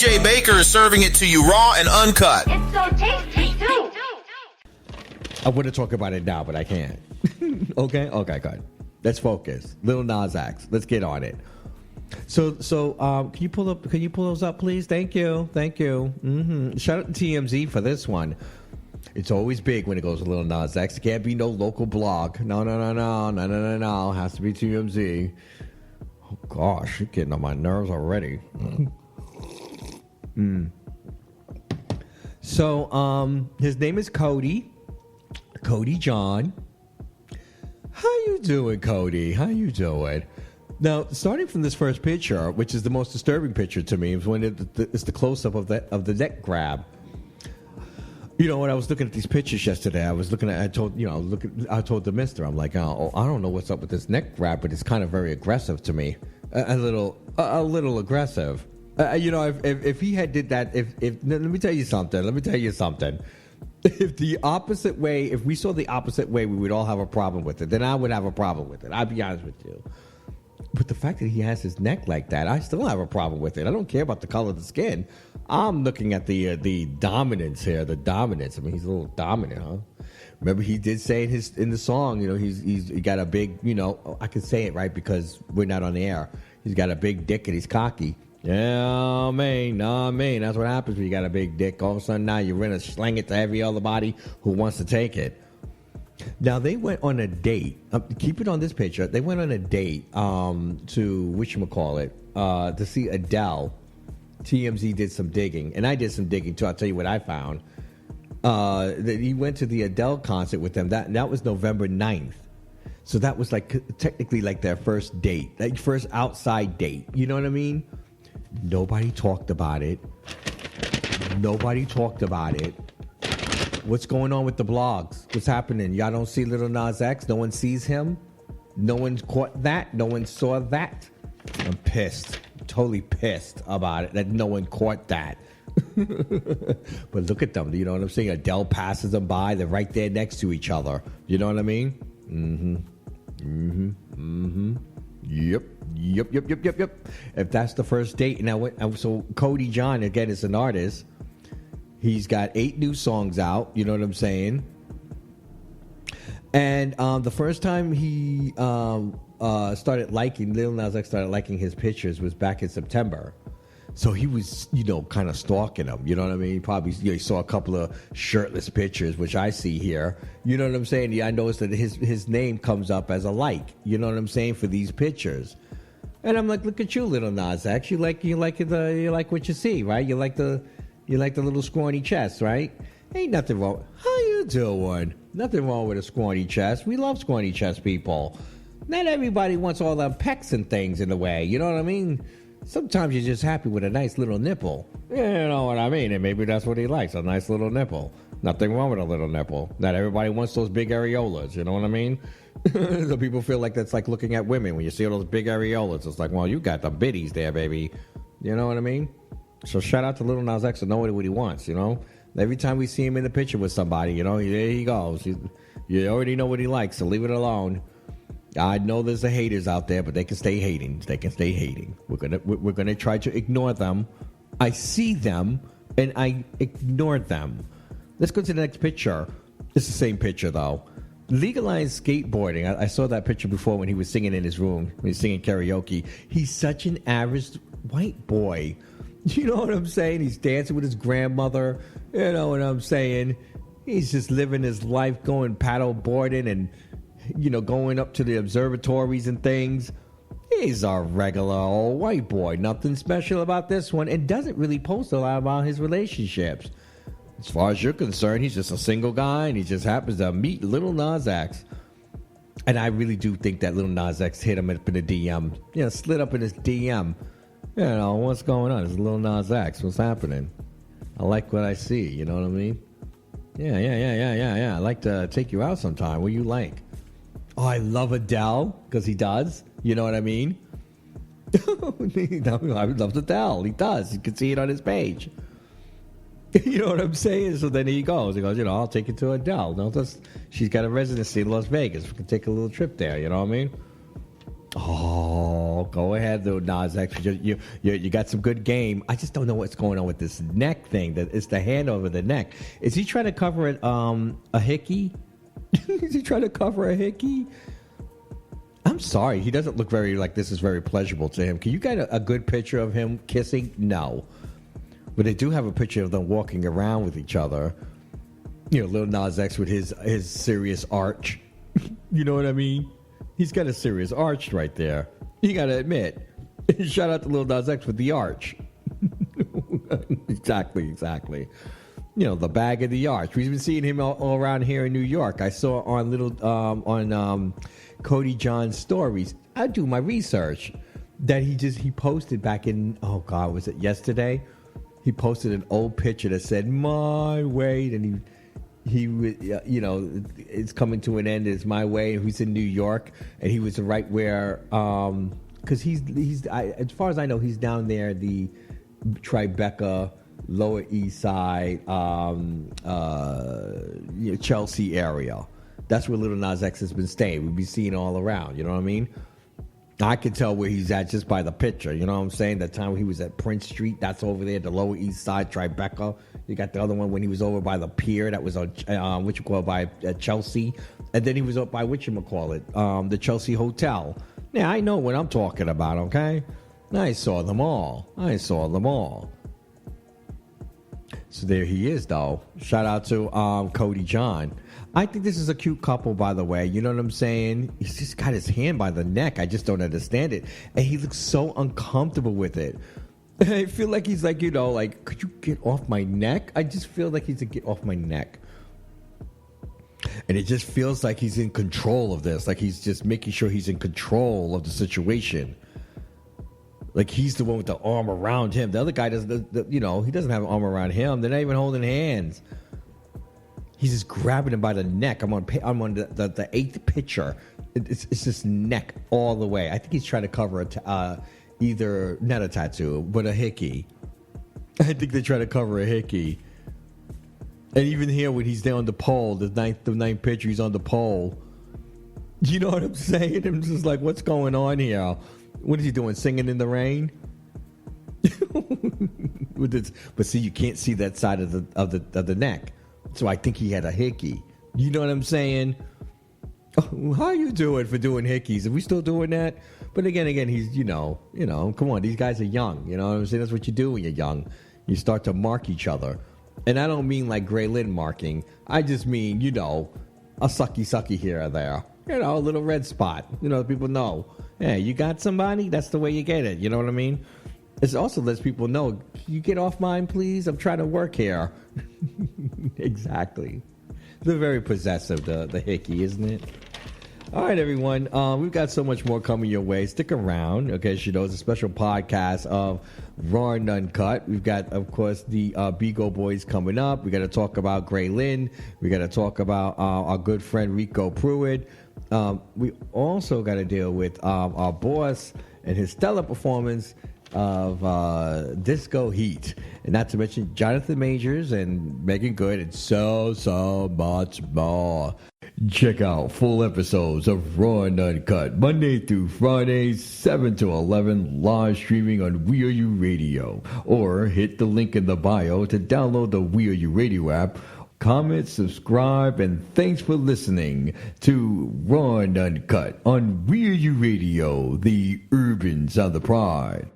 BJ Baker is serving it to you raw and uncut. It's so tasty, too. I want to talk about it now, but I can't. Okay, good. Let's focus. Lil Nas X. Let's get on it. So, can you pull those up, please? Thank you. Shout out to TMZ for this one. It's always big when it goes to Lil Nas X. It can't be no local blog. No. It has to be TMZ. Oh gosh, you're getting on my nerves already. So, his name is Cody John. How you doing, Cody? How you doing? Now, starting from this first picture, which is the most disturbing picture to me, is when it's the close-up of the neck grab. You know, when I was looking at these pictures yesterday, I told the mister, I'm like, oh, I don't know what's up with this neck grab, but it's kind of very aggressive to me. A little aggressive. If he had did that, let me tell you something. If we saw the opposite way, we would all have a problem with it. Then I would have a problem with it. I'll be honest with you. But the fact that he has his neck like that, I still have a problem with it. I don't care about the color of the skin. I'm looking at the dominance here. The dominance. I mean, he's a little dominant, huh? Remember, he did say in the song, he got a big, I can say it right because we're not on the air. He's got a big dick and he's cocky. Yeah, man. That's what happens when you got a big dick. All of a sudden now you're going to slang it to every other body who wants to take it. Now, they went on a date. Keep it on this picture. They went on a date to, whatchamacallit, to see Adele. TMZ did some digging, and I did some digging, too. I'll tell you what I found. He went to the Adele concert with them. That was November 9th. So that was technically their first date, first outside date. You know what I mean? Nobody talked about it. What's going on with the blogs? What's happening? Y'all don't see Lil Nas X? No one sees him? No one caught that? No one saw that? I'm pissed. Totally pissed about it that no one caught that. But look at them. You know what I'm saying? Adele passes them by. They're right there next to each other. You know what I mean? Yep. If that's the first date. So Cody John, again, is an artist. He's got 8 new songs out. You know what I'm saying? And the first time he Lil Nas X started liking his pictures was back in September. So he was, kind of stalking him. You know what I mean? He probably saw a couple of shirtless pictures, which I see here. You know what I'm saying? Yeah, I noticed that his name comes up as a like. You know what I'm saying? For these pictures. And I'm like, look at you, Lil Nas X. You like what you see, right? You like the little scrawny chest, right? Ain't nothing wrong. How you doing? Nothing wrong with a scrawny chest. We love scrawny chest people. Not everybody wants all the pecs and things in the way. You know what I mean? Sometimes you're just happy with a nice little nipple. You know what I mean? And maybe that's what he likes, a nice little nipple. Nothing wrong with a little nipple. Not everybody wants those big areolas. You know what I mean? So people feel like that's like looking at women. When you see all those big areolas, it's like, well, you got the biddies there, baby. You know what I mean? So shout out to Lil Nas X to know what he wants, Every time we see him in the picture with somebody, there he goes. You already know what he likes, so leave it alone. I know there's the haters out there, but they can stay hating. We're gonna try to ignore them. I see them and I ignore them. Let's go to the next picture. It's the same picture though. Legalized skateboarding. I saw that picture before when he was singing in his room. When he was singing karaoke. He's such an average white boy. You know what I'm saying? He's dancing with his grandmother. You know what I'm saying? He's just living his life, going paddle boarding and going up to the observatories and things. He's a regular old white boy. Nothing special about this one. And doesn't really post a lot about his relationships. As far as you're concerned, he's just a single guy and he just happens to meet Lil Nas X. And I really do think that Lil Nas X hit him up in the DM. Slid up in his DM. What's going on? It's Lil Nas X. What's happening? I like what I see. You know what I mean? Yeah. I'd like to take you out sometime. What do you like? Oh, I love Adele, because he does. You know what I mean? I love Adele. He does. You can see it on his page. You know what I'm saying? So then he goes. He goes, I'll take you to Adele. No, she's got a residency in Las Vegas. We can take a little trip there. You know what I mean? Oh, know, go ahead, though, Nas X. You got some good game. I just don't know what's going on with this neck thing. That it's the hand over the neck. Is he trying to cover it? A hickey? Is he trying to cover a hickey? I'm sorry, he doesn't look very like this is very pleasurable to him. Can you get a good picture of him kissing? No, but they do have a picture of them walking around with each other. You know, Lil Nas X with his serious arch. You know what I mean? He's got a serious arch right there. You got to admit. Shout out to Lil Nas X with the arch. Exactly. You know, the bag of the arch. We've been seeing him all around here in New York. I saw on Cody John's stories. I do my research that he posted back in, oh God, was it yesterday? He posted an old picture that said "My Way," and he you know, it's coming to an end. It's my way. And he's in New York, and he was right where, because as far as I know, he's down there the Tribeca, Lower East Side, Chelsea area. That's where Lil Nas X has been staying. We've been seeing all around. You know what I mean? I can tell where he's at just by the picture. You know what I'm saying? That time he was at Prince Street, that's over there, the Lower East Side, Tribeca. You got the other one when he was over by the pier, that was on by Chelsea. And then he was up by the Chelsea Hotel. Yeah, I know what I'm talking about, okay? I saw them all. So there he is, though. Shout out to Cody John. I think this is a cute couple, by the way. You know what I'm saying? He's just got his hand by the neck. I just don't understand it. And he looks so uncomfortable with it. I feel like he's like, you know, like, could you get off my neck? I just feel like he's to get off my neck. And it just feels like he's in control of this. Like he's just making sure he's in control of the situation. Like he's the one with the arm around him. The other guy doesn't, you know, he doesn't have an arm around him. They're not even holding hands. He's just grabbing him by the neck. I'm on the eighth picture. It's just neck all the way. I think he's trying to cover either not a tattoo, but a hickey. I think they're trying to cover a hickey. And even here, when he's there on the pole, the ninth picture, he's on the pole. You know what I'm saying? I'm just like, what's going on here? What is he doing? Singing in the rain? But see, you can't see that side of the neck. So I think he had a hickey. You know what I'm saying? Oh, how you doing for doing hickeys? Are we still doing that? But again, he's, you know, come on, these guys are young. You know what I'm saying? That's what you do when you're young. You start to mark each other. And I don't mean like Gray Lynn marking. I just mean, you know, a sucky here or there. You know, a little red spot. You know, people know. Yeah, you got somebody? That's the way you get it. You know what I mean? It also lets people know, can you get off mine, please? I'm trying to work here. Exactly. They're very possessive, the hickey, isn't it? All right, everyone. We've got so much more coming your way. Stick around. Okay, you know, it's a special podcast of Raw and Uncut. We've got, of course, the Beagle Boys coming up. We got to talk about Gray Lynn. We got to talk about our good friend Rico Pruitt. We also got to deal with our boss and his stellar performance of Disco Heat, and not to mention Jonathan Majors and Megan Good, and so much more. Check out full episodes of Raw and Uncut Monday through Friday, 7 to 11, live streaming on We Are You Radio, or hit the link in the bio to download the We Are You Radio app. Comment, subscribe, and thanks for listening to Raw and Uncut on We Are You Radio, the urban sound of pride.